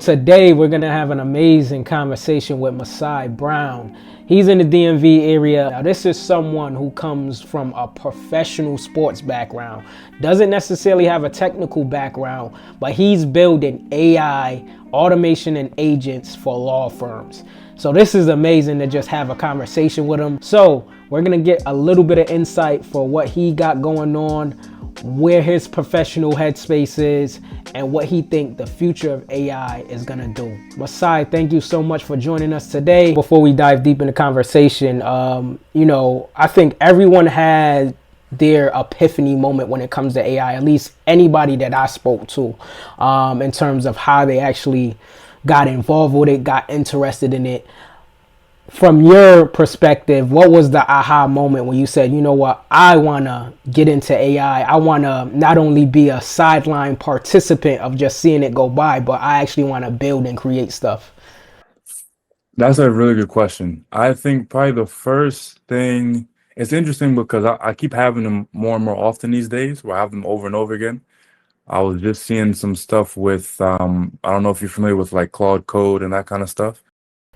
Today, we're going to have an amazing conversation with Masai Brown. He's in the DMV area. Now, this is someone who comes from a professional sports background, doesn't necessarily have a technical background, but he's building AI, automation, and agents for law firms. So this is amazing to just have a conversation with him. So we're going to get a little bit of insight for what he got going on, where his professional headspace is, and what he think the future of AI is gonna do. Masai, thank you so much for joining us today. Before we dive deep in the conversation, I think everyone had their epiphany moment when it comes to AI, at least anybody that I spoke to, in terms of how they actually got involved with it, got interested in it. From your perspective, what was the aha moment when you said, you know what, I want to get into AI. I want to not only be a sideline participant of just seeing it go by, but I actually want to build and create stuff? That's a really good question. I think probably the first thing, it's interesting because I keep having them more and more often these days, where I have them over and over again. I was just seeing some stuff with, I don't know if you're familiar with like Claude Code and that kind of stuff.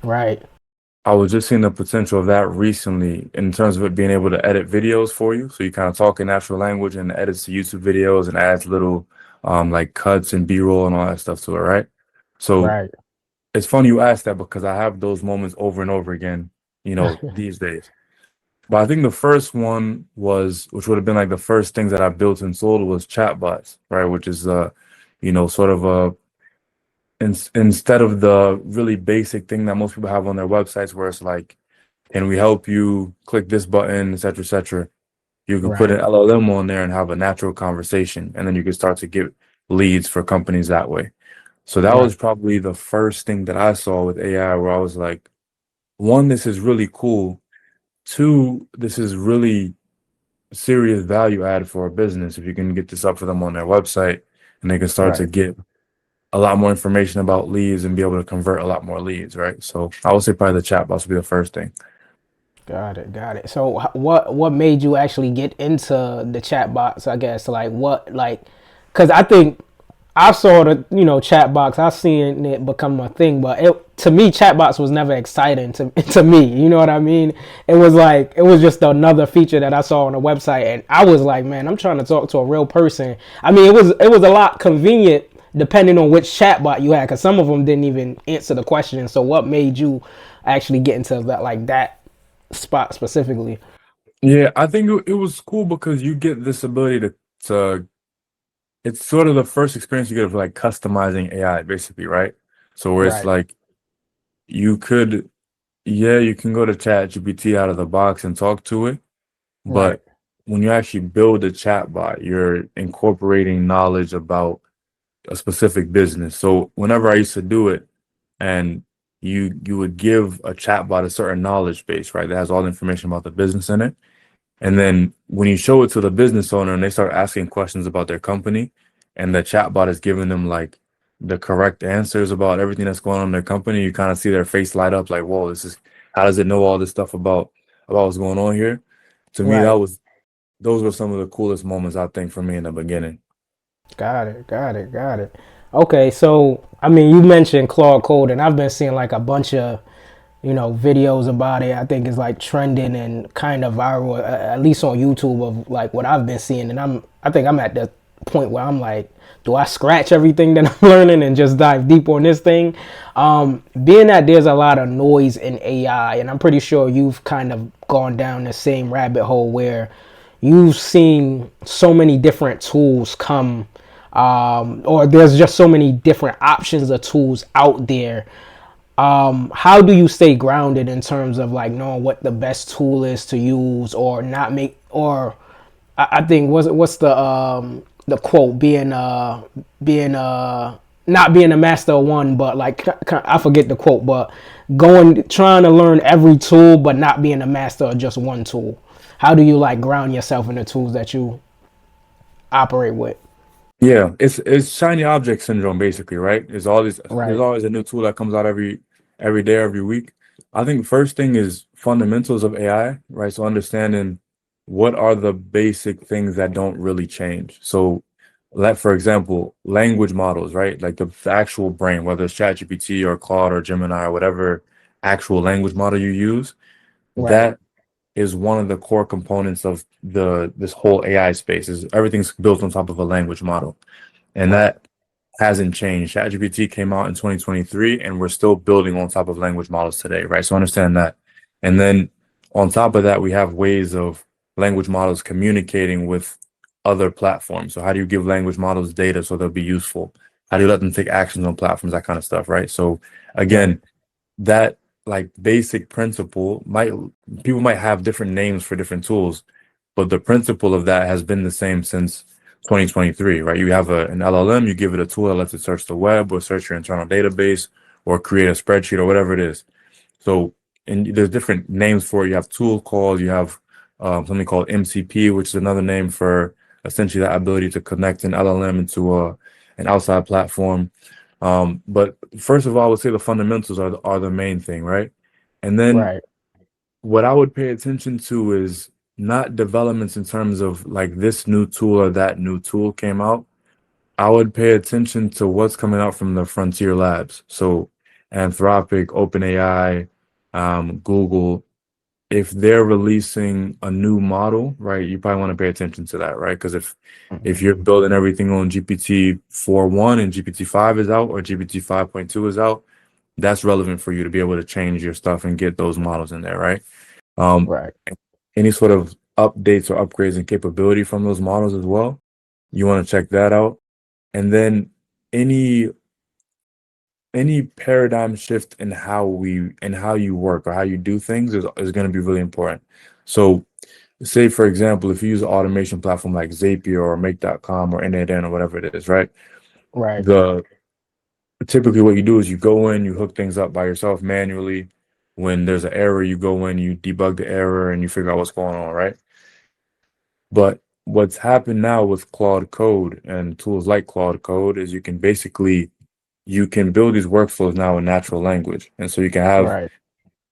Right. I was just seeing the potential of that recently in terms of it being able to edit videos for you. So you kind of talk in natural language and edits to YouTube videos and adds little like cuts and B-roll and all that stuff to it, right? So Right. it's funny you asked that because I have those moments over and over again, these days. But I think the first one was, which would have been like the first things that I built and sold was chatbots, right? Which is, sort of instead of the really basic thing that most people have on their websites where it's like, can we help you click this button, et cetera, et cetera. You can put Right. an LLM on there and have a natural conversation, and then you can start to get leads for companies that way. So that Right. was probably the first thing that I saw with AI where I was like, one, this is really cool. Two, this is really serious value add for a business if you can get this up for them on their website and they can start to Right. get a lot more information about leads and be able to convert a lot more leads, right? So I would say probably the chatbots would be the first thing. Got it. Got it. So what made you actually get into the chat box? I guess because I think I saw the chat box. I seen it become a thing, but to me chat box was never exciting to to me. You know what I mean? It was just another feature that I saw on the website, and I was like, man, I'm trying to talk to a real person. I mean, it was a lot convenient depending on which chat bot you had, because some of them didn't even answer the question. So what made you actually get into that spot specifically? Yeah, I think it was cool because you get this ability to it's sort of the first experience you get of like customizing AI basically, right? So where it's Right. like you could, yeah, you can go to Chat GPT out of the box and talk to it, Right. but when you actually build a chatbot, you're incorporating knowledge about a specific business. So whenever I used to do it, and you would give a chatbot a certain knowledge base, right? That has all the information about the business in it. And then when you show it to the business owner and they start asking questions about their company, and the chatbot is giving them like the correct answers about everything that's going on in their company, you kind of see their face light up like, whoa, this is how does it know all this stuff about what's going on here? To me, Right. those were some of the coolest moments I think for me in the beginning. Got it. Got it. Got it. Okay, so I mean, you mentioned Claude Code, and I've been seeing like a bunch of videos about it. I think it's like trending and kind of viral, at least on YouTube, of like what I've been seeing. And I think I'm at the point where I'm like, do I scratch everything that I'm learning and just dive deep on this thing? Being that there's a lot of noise in AI, and I'm pretty sure you've kind of gone down the same rabbit hole where you've seen so many different tools come, or there's just so many different options of tools out there. How do you stay grounded in terms of like knowing what the best tool is to use, or not make, or I think what's the quote, being not being a master of one, but like I forget the quote, but trying to learn every tool but not being a master of just one tool. How do you like ground yourself in the tools that you operate with? Yeah, it's shiny object syndrome basically, right? There's Right. always a new tool that comes out every day, every week. I think first thing is fundamentals of AI, right? So understanding what are the basic things that don't really change. So Let for example, language models, right? Like the actual brain, whether it's ChatGPT or Claude or Gemini or whatever actual language model you use, Right, that is one of the core components of the this whole AI space. Is everything's built on top of a language model, and right, that hasn't changed. ChatGPT came out in 2023, and we're still building on top of language models today, right? So understand that. And then on top of that, we have ways of language models communicating with other platforms. So how do you give language models data so they'll be useful? How do you let them take actions on platforms, that kind of stuff, right? So right, again, that like basic principle might people might have different names for different tools, but the principle of that has been the same since 2023, right? You have an LLM, you give it a tool that lets it search the web or search your internal database or create a spreadsheet or whatever it is. So, and there's different names for it. You have tool calls, you have something called MCP, which is another name for essentially that ability to connect an LLM into an outside platform. But first of all, I would say the fundamentals are the main thing, right? And then right, what I would pay attention to is not developments in terms of like this new tool or that new tool came out. I would pay attention to what's coming out from the frontier labs. So Anthropic, OpenAI, Google, if they're releasing a new model, right, you probably want to pay attention to that, right? Because if mhm, you're building everything on GPT 4.1 and GPT 5 is out or GPT 5.2 is out, that's relevant for you to be able to change your stuff and get those models in there, right? Um, right, any sort of updates or upgrades and capability from those models as well, you want to check that out. And then any any paradigm shift in how you work or how you do things is going to be really important. So say for example, if you use an automation platform like Zapier or Make.com or N8N or whatever it is, right? right, The typically what you do is you go in, you hook things up by yourself manually. When there's an error, you go in, you debug the error and you figure out what's going on, right? But what's happened now with Claude Code and tools like Claude Code is you can build these workflows now in natural language. And so you can have right,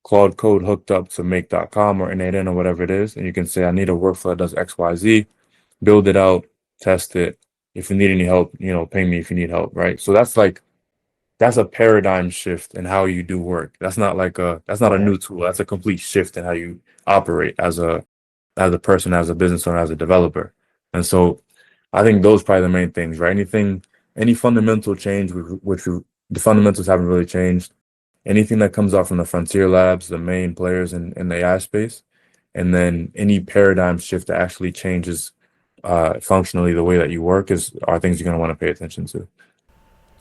Claude Code hooked up to Make.com or N8N or whatever it is, and you can say, I need a workflow that does XYZ, build it out, test it. If you need any help, ping me if you need help, right? So that's a paradigm shift in how you do work. That's not a right. new tool. That's a complete shift in how you operate as a person, as a business owner, as a developer. And so I think those are probably the main things, right? Any fundamental change, the fundamentals haven't really changed. Anything that comes out from the frontier labs, the main players in the AI space, and then any paradigm shift that actually changes functionally the way that you work are things you're going to want to pay attention to.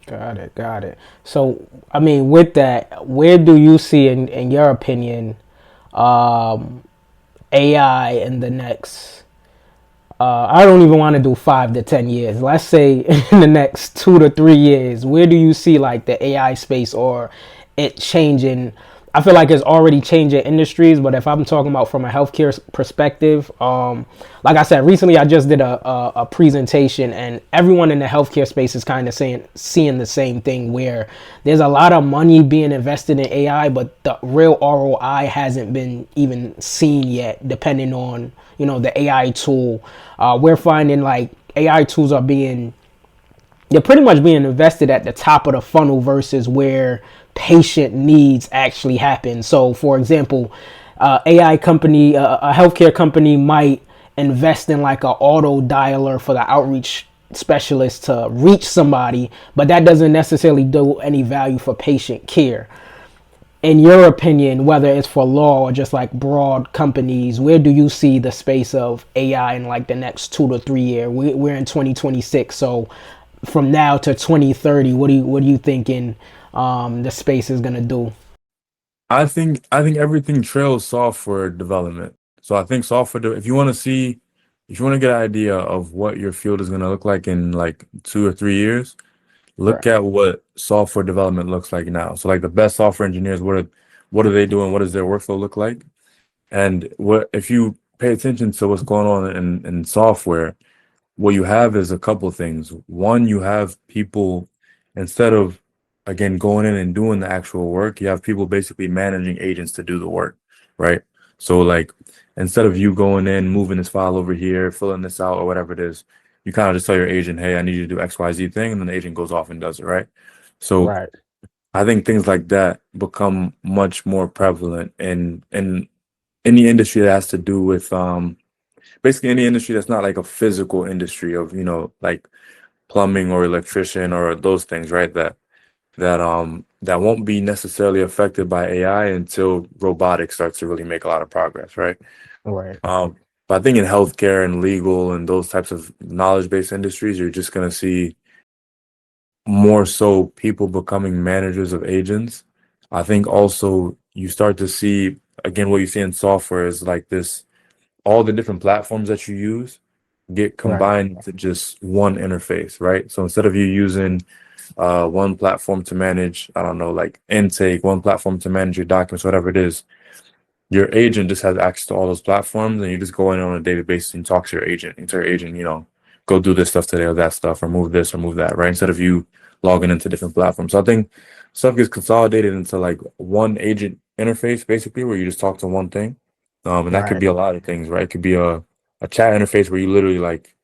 Got it, got it. So, I mean, with that, where do you see, in your opinion, um, AI in the next, I don't even want to do 5 to 10 years. Let's say in the next 2 to 3 years, where do you see like the AI space or it changing? I feel like it's already changing industries, but if I'm talking about from a healthcare perspective, like I said, recently I just did a presentation, and everyone in the healthcare space is kind of seeing the same thing, where there's a lot of money being invested in AI, but the real ROI hasn't been even seen yet, depending on the AI tool. We're finding like AI tools they're pretty much being invested at the top of the funnel versus where patient needs actually happen. So, for example, AI company, a healthcare company might invest in like an auto dialer for the outreach specialist to reach somebody, but that doesn't necessarily do any value for patient care. In your opinion, whether it's for law or just like broad companies, where do you see the space of AI in like the next 2 to 3 years? We're in 2026, so from now to 2030, what are you thinking the space is gonna do? I think everything trails software development. So I think if you want to get an idea of what your field is going to look like in like 2 or 3 years, look Right, at what software development looks like now. So like the best software engineers, what are they doing? What does their workflow look like? And what if you pay attention to what's going on in software, what you have is a couple things. One, you have people, instead of again going in and doing the actual work, you have people basically managing agents to do the work, right? So like instead of you going in, moving this file over here, filling this out or whatever it is, you kind of just tell your agent, hey, I need you to do XYZ thing, and then the agent goes off and does it, right? So Right. I think things like that become much more prevalent in any industry that has to do with basically any industry that's not like a physical industry of, like plumbing or electrician or those things, right? That won't be necessarily affected by AI until robotics starts to really make a lot of progress, right? Right. But I think in healthcare and legal and those types of knowledge-based industries, you're just going to see more so people becoming managers of agents. I think also you start to see, again, what you see in software is like this, all the different platforms that you use get Right. combined to just one interface, right? So instead of you using one platform to manage, I don't know, like intake, one platform to manage your documents, whatever it is, your agent just has access to all those platforms, and you just go in on a daily basis and talk to your agent and tell your agent, go do this stuff today or that stuff or move this or move that, right? Instead of you logging into different platforms. So I think stuff gets consolidated into like one agent interface, basically, where you just talk to one thing. And that could Right. be a lot of things, right? It could be a chat interface where you literally like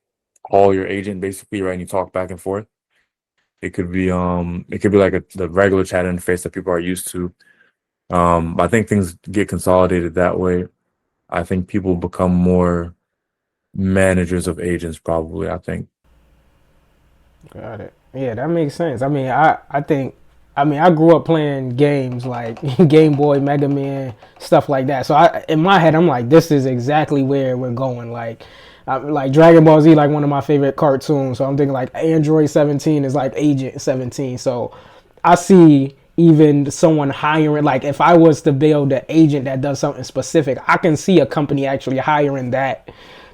call your agent basically, right? And you talk back and forth. It could be like the regular chat interface that people are used to. I think things get consolidated that way. I think people become more managers of agents, probably. I think. Got it. Yeah, that makes sense. I mean, I think, I mean, I grew up playing games like Game Boy, Mega Man, stuff like that. So in my head, I'm like, this is exactly where we're going. Like Dragon Ball Z, like one of my favorite cartoons. So I'm thinking like Android 17 is like Agent 17. So I see even someone hiring, like if I was to build an agent that does something specific, I can see a company actually hiring that,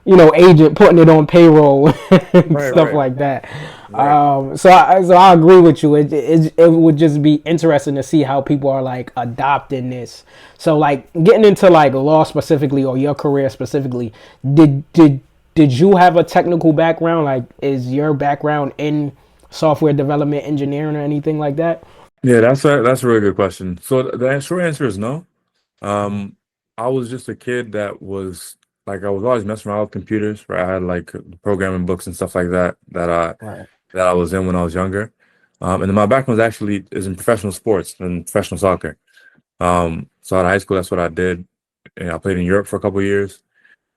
agent, putting it on payroll and Right, stuff right, like that. right. So I agree with you. It would just be interesting to see how people are like adopting this. So like getting into like law specifically or your career specifically, did did did you have a technical background? Like, is your background in software development, engineering, or anything like that? Yeah, that's a really good question. So the short answer is no. Um, I was just a kid that was like I was always messing around with computers, right? I had like programming books and stuff like that Right. that I was in when I was younger. And then my background is in professional sports and professional soccer. So out of high school, that's what I did. And I played in Europe for a couple of years,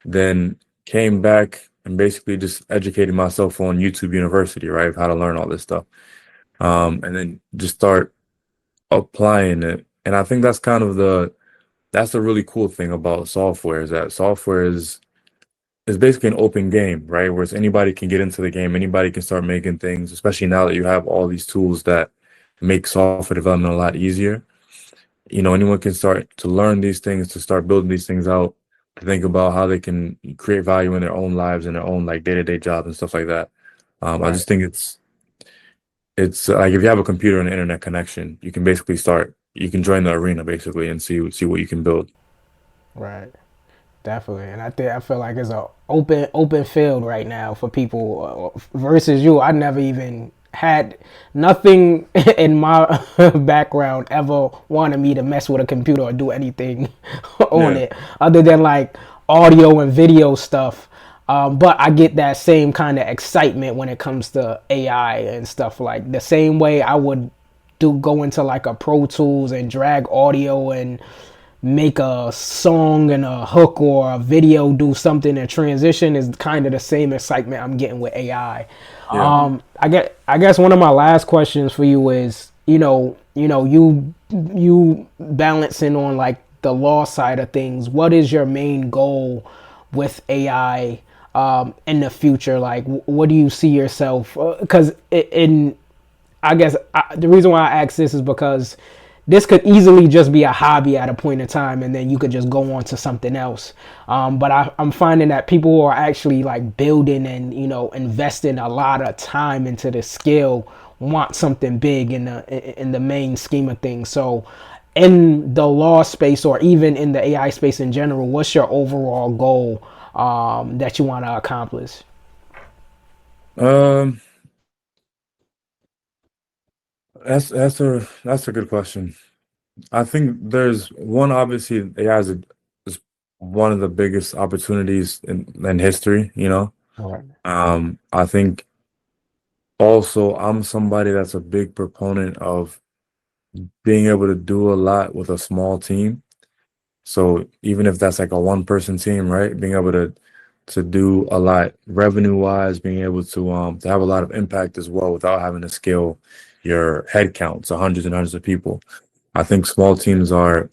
then came back and basically just educated myself on YouTube University, right? How to learn all this stuff. And then just start applying it. And I think that's the really cool thing about software is that software is basically an open game, right? Whereas anybody can get into the game, anybody can start making things, especially now that you have all these tools that make software development a lot easier. Anyone can start to learn these things, to start building these things out, to think about how they can create value in their own lives and their own like day-to-day jobs and stuff like that. I Right. just think it's like if you have a computer and an internet connection, you can join the arena basically and see what you can build. Right. Definitely, and I feel like it's a open field right now for people versus you. I never even had nothing in my background ever wanted me to mess with a computer or do anything on Yeah. it other than like audio and video stuff. But I get that same kind of excitement when it comes to AI and stuff, like the same way I would do go into like a Pro Tools and drag audio and make a song and a hook or a video do something and transition is kind of the same excitement I'm getting with AI. Yeah. I guess one of my last questions for you is, you balancing on like the law side of things. What is your main goal with AI in the future? Like, what do you see yourself? Because in I guess the reason why I ask this is because this could easily just be a hobby at a point in time, and then you could just go on to something else. But I'm finding that people who are actually like building and investing a lot of time into the skill want something big in the main scheme of things. So, in the law space or even in the AI space in general, what's your overall goal that you want to accomplish? Um, that's a good question. I think there's one obviously AI is one of the biggest opportunities in history, Right. I think also I'm somebody that's a big proponent of being able to do a lot with a small team. So even if that's like a one person team, right? Being able to do a lot revenue wise, being able to have a lot of impact as well without having to scale your head count to hundreds and hundreds of people. I think small teams are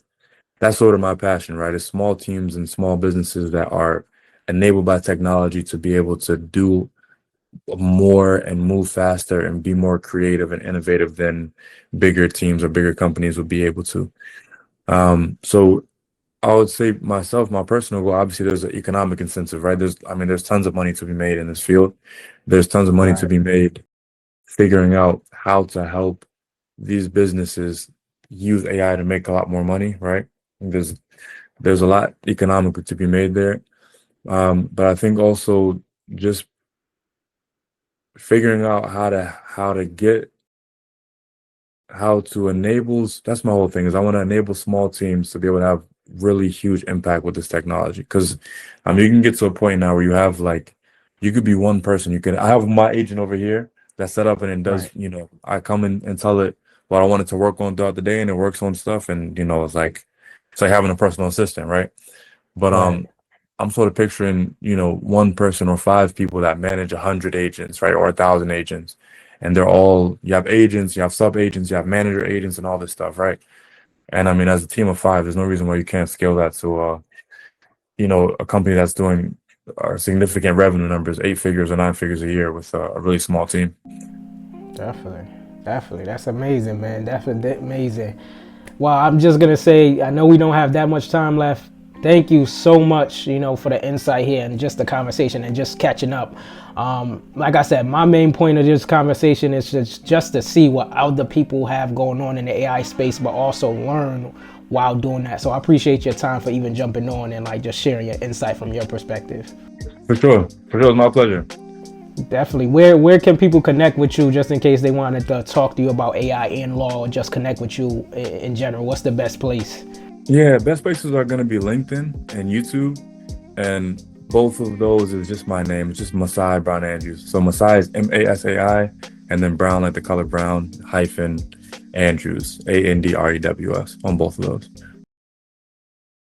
that's sort of my passion, right? It's small teams and small businesses that are enabled by technology to be able to do more and move faster and be more creative and innovative than bigger teams or bigger companies would be able to. So I would say myself, my personal goal, obviously there's an economic incentive, right? There's tons of money to be made in this field. There's tons of money to Right. be made figuring out how to help these businesses use AI to make a lot more money, right? There's there's a lot economically to be made there. But I think also just figuring out how to get how to enable that's my whole thing is I want to enable small teams to be able to have really huge impact with this technology. Because you can get to a point now where you have like you could be one person. I have my agent over here that's set up and it does, Right. I come in and tell it what I want it to work on throughout the day and it works on stuff and it's like having a personal assistant, right? But Right. I'm sort of picturing, one person or five people that manage 100 agents, right? Or 1,000 agents. And you have agents, you have sub agents, you have manager agents and all this stuff, right? And as a team of five, there's no reason why you can't scale that to, a company that's doing significant revenue numbers, 8 figures or 9 figures a year with a really small team. Definitely. Definitely. That's amazing, man. Definitely amazing. Well, I'm just gonna say, I know we don't have that much time left. Thank you so much, for the insight here and just the conversation and just catching up. Like I said, my main point of this conversation is just to see what other people have going on in the AI space, but also learn while doing that. So I appreciate your time for even jumping on and like just sharing your insight from your perspective. For sure. For sure. It's my pleasure. Definitely. Where can people connect with you just in case they wanted to talk to you about AI and law or just connect with you in general? What's the best place? Yeah, best places are going to be LinkedIn and YouTube. And both of those is just my name. It's just Masai Brown-Andrews. So Masai is Masai, and then Brown like the color brown hyphen Andrews, Andrews on both of those.